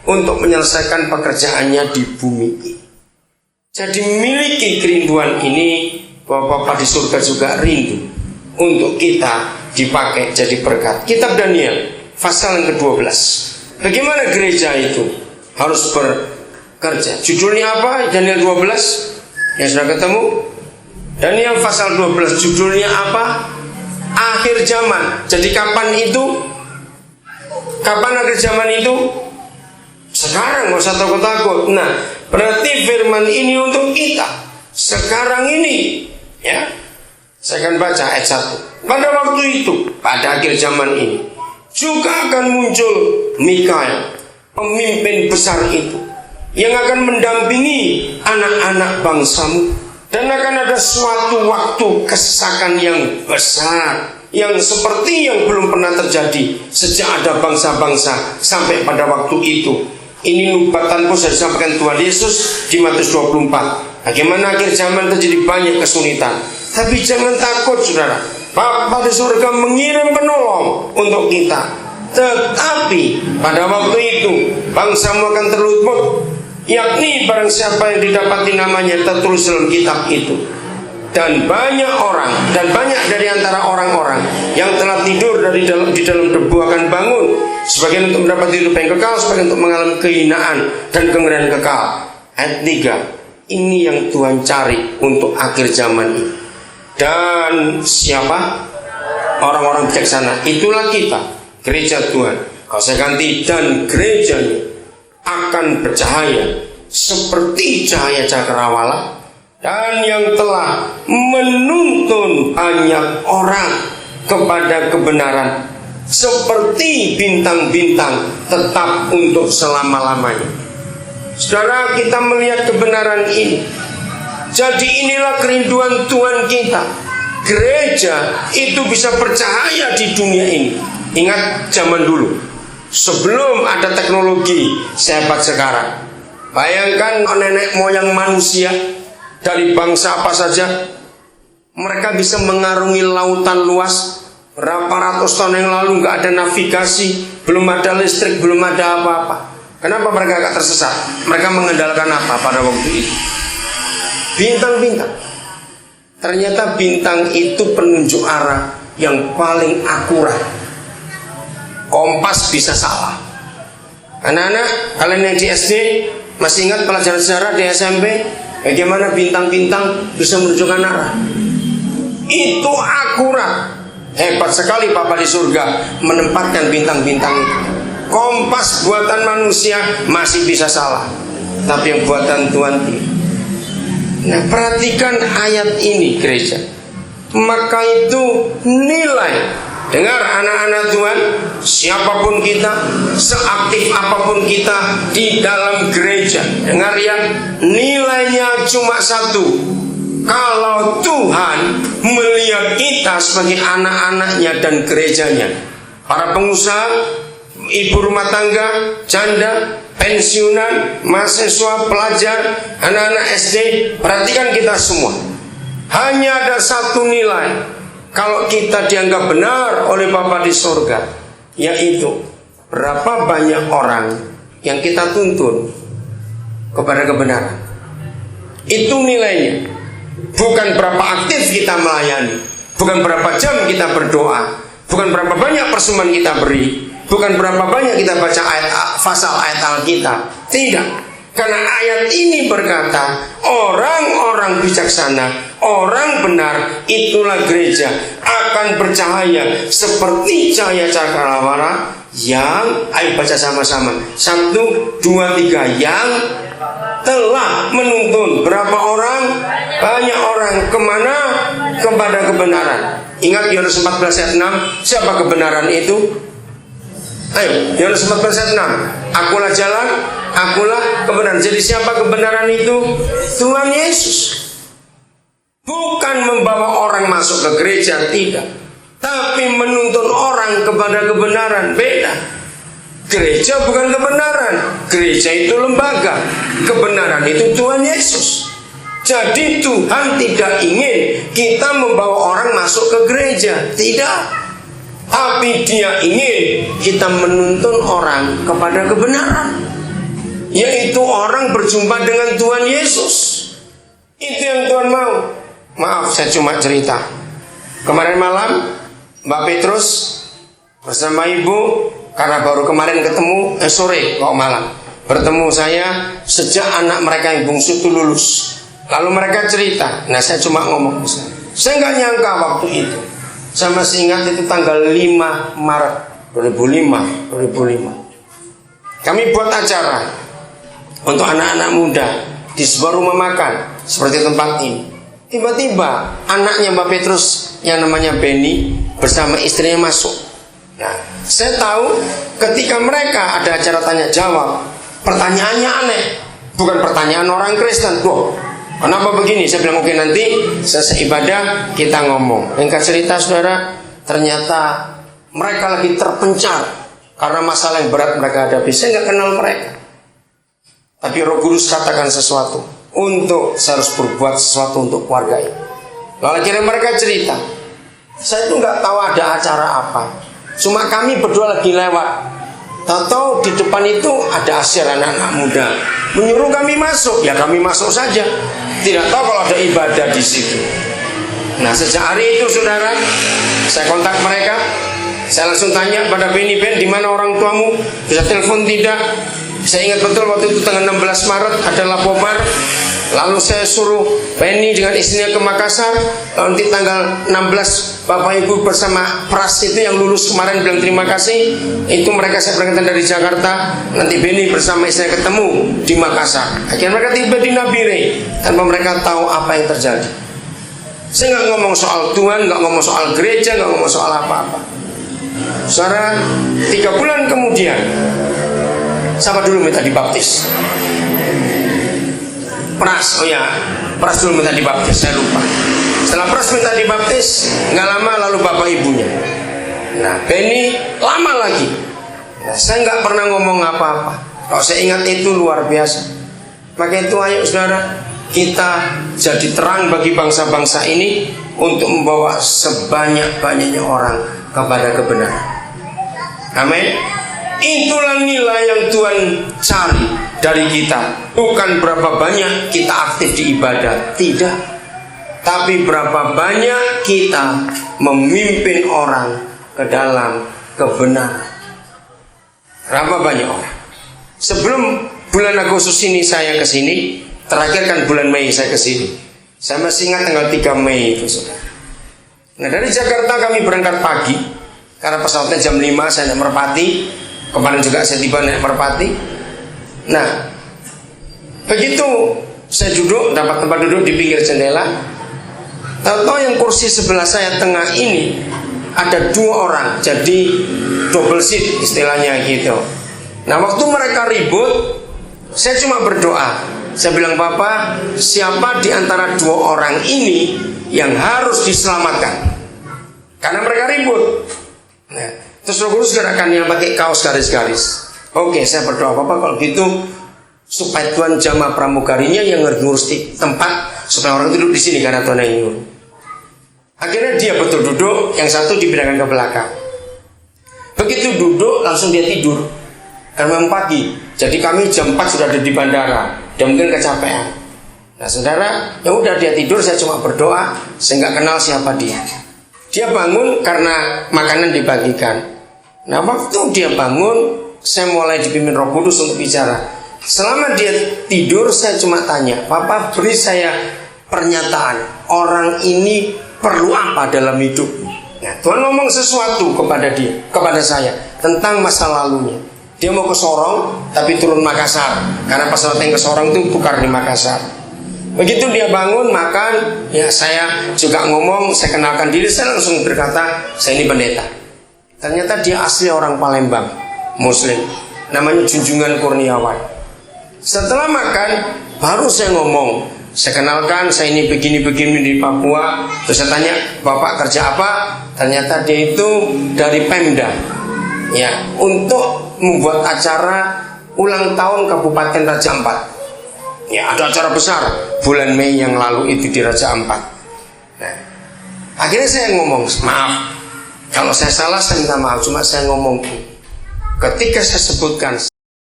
untuk menyelesaikan pekerjaannya di bumi ini. Jadi miliki kerinduan ini, Bapak di surga juga rindu untuk kita dipakai jadi berkat. Kitab Daniel pasal yang ke-12. Bagaimana gereja itu harus bekerja? Judulnya apa? Daniel 12. Yang sudah ketemu? Daniel pasal 12. Judulnya apa? Akhir zaman. Jadi kapan itu? Kapan akhir zaman itu? Sekarang, gak usah takut-takut. Nah, berarti firman ini untuk kita sekarang ini, ya. Saya akan baca ayat 1. Pada waktu itu, pada akhir zaman ini, juga akan muncul Mikael, pemimpin besar itu, yang akan mendampingi anak-anak bangsamu. Dan akan ada suatu waktu kesesakan yang besar, yang seperti yang belum pernah terjadi sejak ada bangsa-bangsa sampai pada waktu itu. Ini nubuatanku sudah disampaikan Tuhan Yesus di Matius 24. Bagaimana akhir zaman terjadi banyak kesulitan. Tapi jangan takut, saudara. Bapa di surga mengirim penolong untuk kita. Tetapi pada waktu itu bangsamu akan terluput, yakni barang siapa yang didapati namanya tertulis dalam kitab itu. Dan banyak orang, dan banyak dari antara orang-orang yang telah tidur di dalam debu akan bangun, sebagian untuk mendapat hidup yang kekal, sebagian untuk mengalami kehinaan dan kengerian kekal. Ayat 3. Ini yang Tuhan cari untuk akhir zaman ini. Dan siapa? Orang-orang bijaksana. Itulah kita, gereja Tuhan. Kalau saya ganti, dan gerejanya akan bercahaya seperti cahaya cakrawala, dan yang telah menuntun banyak orang kepada kebenaran seperti bintang-bintang tetap untuk selama-lamanya. Saudara, kita melihat kebenaran ini. Jadi inilah kerinduan Tuhan kita. Gereja itu bisa bercahaya di dunia ini. Ingat zaman dulu, sebelum ada teknologi sehebat sekarang. Bayangkan nenek moyang manusia dari bangsa apa saja, mereka bisa mengarungi lautan luas. Berapa ratus tahun yang lalu nggak ada navigasi, belum ada listrik, belum ada apa-apa. Kenapa mereka agak tersesat? Mereka mengandalkan apa pada waktu itu? Bintang-bintang. Ternyata bintang itu penunjuk arah yang paling akurat. Kompas bisa salah. Anak-anak, kalian yang di SD masih ingat pelajaran sejarah di SMP? Bagaimana bintang-bintang bisa menunjukkan arah? Itu akurat. Hebat sekali Bapa di surga menempatkan bintang-bintang itu. Kompas buatan manusia masih bisa salah, tapi yang buatan Tuhan tidak. Nah, perhatikan ayat ini gereja. Maka itu nilai. Dengar anak-anak Tuhan, siapapun kita, seaktif apapun kita di dalam gereja, dengar ya, nilainya cuma satu. Kalau Tuhan melihat kita sebagai anak-anaknya dan gerejanya, para pengusaha, ibu rumah tangga, janda, pensiunan, mahasiswa, pelajar, anak-anak SD, perhatikan kita semua. Hanya ada satu nilai kalau kita dianggap benar oleh Bapa di surga, yaitu berapa banyak orang yang kita tuntun kepada kebenaran. Itu nilainya. Bukan berapa aktif kita melayani, bukan berapa jam kita berdoa, bukan berapa banyak persembahan kita beri, bukan berapa banyak kita baca pasal ayat Alkitab. Tidak. Karena ayat ini berkata, orang-orang bijaksana, orang benar, itulah gereja akan bercahaya seperti cahaya cakrawala yang, ayo baca sama-sama, 1, 2, 3, yang telah menuntun berapa orang? Banyak orang. Kemana? Kepada kebenaran. Ingat Yohanes 14 ayat 6. Siapa kebenaran itu? Ayo, Yohanes 14 ayat 6. Akulah jalan, akulah kebenaran. Jadi siapa kebenaran itu? Tuhan Yesus. Bukan membawa orang masuk ke gereja, tidak, tapi menuntun orang kepada kebenaran. Beda. Gereja bukan kebenaran. Gereja itu lembaga. Kebenaran itu Tuhan Yesus. Jadi Tuhan tidak ingin kita membawa orang masuk ke gereja, tidak. Tapi Dia ingin kita menuntun orang kepada kebenaran. yaitu orang berjumpa dengan Tuhan Yesus. Itu yang Tuhan mau. Maaf, saya cuma cerita. Kemarin malam Mbak Petrus bersama Ibu, karena baru kemarin ketemu, sore kok malam, bertemu saya sejak anak mereka yang bungsu itu lulus. Lalu mereka cerita. Nah, saya cuma ngomong, saya nggak nyangka waktu itu. Saya masih ingat itu tanggal 5 Maret 2005. Kami buat acara untuk anak-anak muda di sebuah rumah makan seperti tempat ini. Tiba-tiba anaknya Mbak Petrus yang namanya Benny bersama istrinya masuk. Nah, saya tahu ketika mereka ada acara tanya jawab, pertanyaannya aneh, bukan pertanyaan orang Kristen. Wah, kenapa begini? Saya bilang oke, nanti selesai ibadah kita ngomong. Ringkas cerita saudara, ternyata mereka lagi terpencar karena masalah yang berat mereka hadapi. Saya nggak kenal mereka, tapi Roh Kudus katakan sesuatu untuk saya harus berbuat sesuatu untuk keluarga ini. Lalu akhirnya mereka cerita, saya itu nggak tahu ada acara apa, cuma kami berdua lagi lewat, tahu di depan itu ada asyir anak-anak muda menyuruh kami masuk, ya kami masuk saja, tidak tahu kalau ada ibadah di situ. Nah, sejak hari itu saudara, saya kontak mereka, saya langsung tanya pada Benny, Ben, di mana orang tuamu? Bisa telepon tidak? Saya ingat betul waktu itu tanggal 16 Maret adalah Lapobar. Lalu saya suruh Benny dengan istrinya ke Makassar. Nanti tanggal 16 Bapak Ibu bersama Pras itu yang lulus kemarin bilang terima kasih. Itu mereka saya berangkat dari Jakarta. Nanti Benny bersama istrinya ketemu di Makassar. Akhirnya mereka tiba di Nabire tanpa mereka tahu apa yang terjadi. Saya nggak ngomong soal Tuhan, nggak ngomong soal gereja, nggak ngomong soal apa-apa. Saudara, 3 bulan kemudian, siapa dulu minta dibaptis? Pras, oh ya, Pras dulu minta dibaptis, saya lupa. Setelah Pras minta dibaptis, nggak lama lalu bapak ibunya. Nah, Benny lama lagi. Nah, saya nggak pernah ngomong apa-apa. Kalau saya ingat itu luar biasa. Maka itu ayo saudara, kita jadi terang bagi bangsa-bangsa ini untuk membawa sebanyak-banyaknya orang kepada kebenaran. Amin. Itulah nilai yang Tuhan cari dari kita. Bukan berapa banyak kita aktif di ibadah, tidak. Tapi berapa banyak kita memimpin orang ke dalam kebenaran. Berapa banyak orang. Sebelum bulan Agustus ini saya ke sini, terakhir kan bulan Mei saya ke sini. Saya masih ingat tanggal 3 Mei itu saudara. Nah, dari Jakarta kami berangkat pagi karena pesawatnya jam 5, saya naik Merpati. Kemarin juga saya tiba naik Merpati. Nah, begitu saya duduk, dapat tempat duduk di pinggir jendela, tahu-tahu yang kursi sebelah saya tengah ini ada 2 orang, jadi double seat istilahnya gitu. Nah, waktu mereka ribut, saya cuma berdoa. Saya bilang, Bapak, siapa di antara 2 orang ini yang harus diselamatkan? Karena mereka ribut. Nah, terus Roh Kudus gerakan yang pakai kaos garis-garis. Oke, saya berdoa, Bapak, kalau gitu supaya Tuhan jamah pramugarinya yang ngurus di tempat supaya orang duduk di sini karena Tuhan yang nyuruh. Akhirnya dia betul duduk, yang satu dipindahkan ke belakang. Begitu duduk langsung dia tidur. Karena memang pagi, jadi kami jam 4 sudah ada di bandara. Dia mungkin kecapean. Nah saudara, ya udah dia tidur, saya cuma berdoa. Saya nggak kenal siapa dia. Dia bangun karena makanan dibagikan. Nah waktu dia bangun, saya mulai dipimpin Roh Kudus untuk bicara. Selama dia tidur, saya cuma tanya, Papa beri saya pernyataan. Orang ini perlu apa dalam hidup? Nah, Tuhan ngomong sesuatu kepada dia, kepada saya tentang masa lalunya. Dia mau ke Sorong, tapi turun Makassar. Karena pesawat yang ke Sorong itu tukar di Makassar. Begitu dia bangun, makan, ya saya juga ngomong, saya kenalkan diri, saya langsung berkata, saya ini pendeta. Ternyata dia asli orang Palembang, Muslim. Namanya Junjungan Kurniawan. Setelah makan, baru saya ngomong, saya kenalkan, saya ini begini-begini di Papua. Terus saya tanya, Bapak kerja apa? Ternyata dia itu dari Pemda. Ya, untuk membuat acara ulang tahun Kabupaten Raja Ampat. Ya, ada acara besar bulan Mei yang lalu itu di Raja Ampat. Nah, akhirnya saya ngomong, maaf kalau saya salah saya minta maaf, cuma saya ngomong ketika saya sebutkan